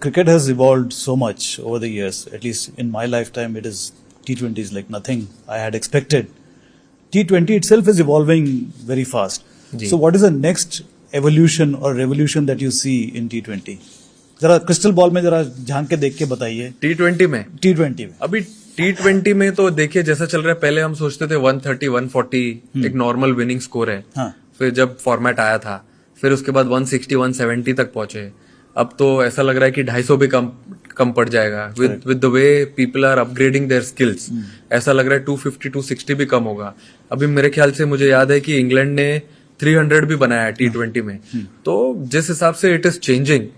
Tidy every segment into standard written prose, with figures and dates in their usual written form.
cricket has evolved so much over the years. At least in my lifetime, it is T20 is like nothing I had expected. T20 itself is evolving very fast. So what is the next evolution or revolution that you see in T20? जरा crystal ball में जरा झांक के देख के बताइए. T20 में अभी T20 में तो देखिए जैसा चल रहा है, पहले हम सोचते थे 130 140 एक नॉर्मल विनिंग स्कोर है. हाँ. फिर जब फॉर्मेट आया था, फिर उसके बाद 160 170 तक पहुंचे. अब तो ऐसा लग रहा है कि 250 भी कम पड़ जाएगा. With the way people are upgrading their skills, ऐसा लग रहा है 250 260 भी कम होगा. अभी मेरे ख्याल से मुझे याद है कि इंग्लैंड ने 300 भी बनाया है T20 में. तो जिस हिसाब से it is changing,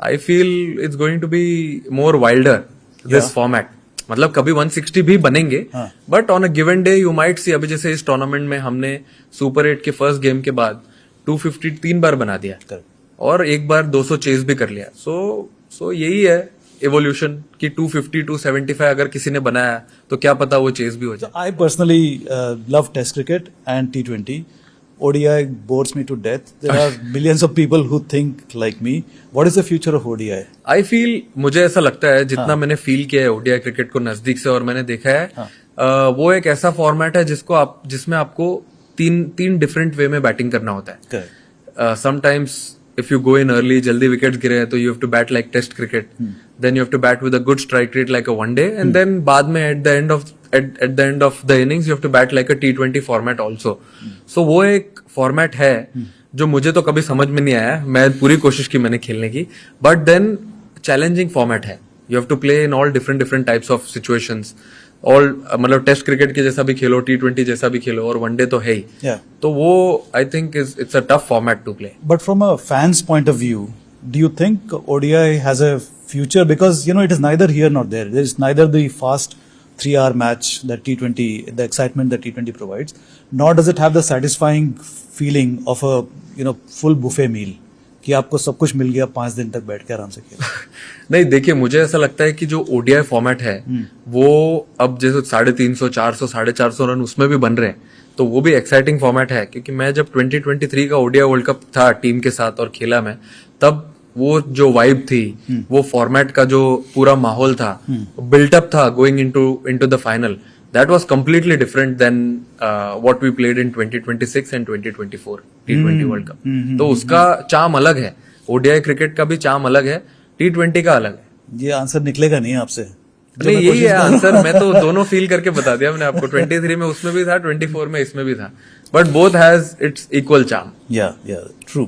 I feel it's going to be more wilder this format. मतलब कभी 160 भी बनेंगे, but on a given day you might see. अभी जैसे इस टूर्नामेंट में हमने सुपर 8 के फर्स्ट गेम के बाद 250 3 बार बना दिया और एक बार 200 चेज भी कर लिया. सो यही है एवोल्यूशन कि 250 275 अगर किसी ने बनाया तो क्या पता वो चेज भी हो जाए. I personally love test cricket and T20. ODI bores me to death. There are millions of people who think like me. What is the future of ODI? I feel, मुझे ऐसा लगता है जितना मैंने फील किया है ODI क्रिकेट को नजदीक से और मैंने देखा है, वो एक ऐसा फॉर्मेट है जिसमें आपको तीन डिफरेंट वे में बैटिंग करना होता है. Sometimes if you go in early, जल्दी विकेट्स गिरे हैं तो you have to bat like test cricket. Then you have to bat with a good strike rate like a one day, and then बाद में at the end of the innings you have to bat like a T20 format also. So वो एक format है जो मुझे तो कभी समझ में नहीं आया. मैं पूरी कोशिश की मैंने खेलने की, but then challenging format है. You have to play in all different types of situations. All मतलब टेस्ट क्रिकेट के जैसा भी खेलो, T20 जैसा भी खेलो, और वनडे तो है ही. तो वो I think it's a tough format to play. But from a fans point of view, do you think ODI has a future? Because it is neither here nor there. There is neither the fast 3-hour match that T20, the excitement that T20 provides, nor does it have the satisfying feeling of a full buffet meal. कि आपको सब कुछ मिल गया, 5 दिन तक बैठ के आराम से खेलो. नहीं, देखिए मुझे ऐसा लगता है कि जो ODI फॉर्मेट है वो अब जैसे 350 400 450 रन उसमें भी बन रहे हैं, तो वो भी एक्साइटिंग फॉर्मेट है. क्योंकि मैं जब 2023 का ODI वर्ल्ड कप था टीम के साथ और खेला मैं, तब वो जो वाइब थी, वो फॉर्मेट का जो पूरा माहौल था, बिल्टअप था going into the final, that was completely different than what we played in 2026 and 2024 T20 World Cup. तो उसका चार्म अलग है. ODI क्रिकेट का भी चार्म अलग है, T20 का अलग है. ये आंसर निकलेगा नहीं आपसे. नहीं, यही है आंसर. मैं तो दोनों फील करके बता दिया मैंने आपको. 23 में उसमें भी था, 24 में इसमें भी था, but both has its equal charm. या ट्रू.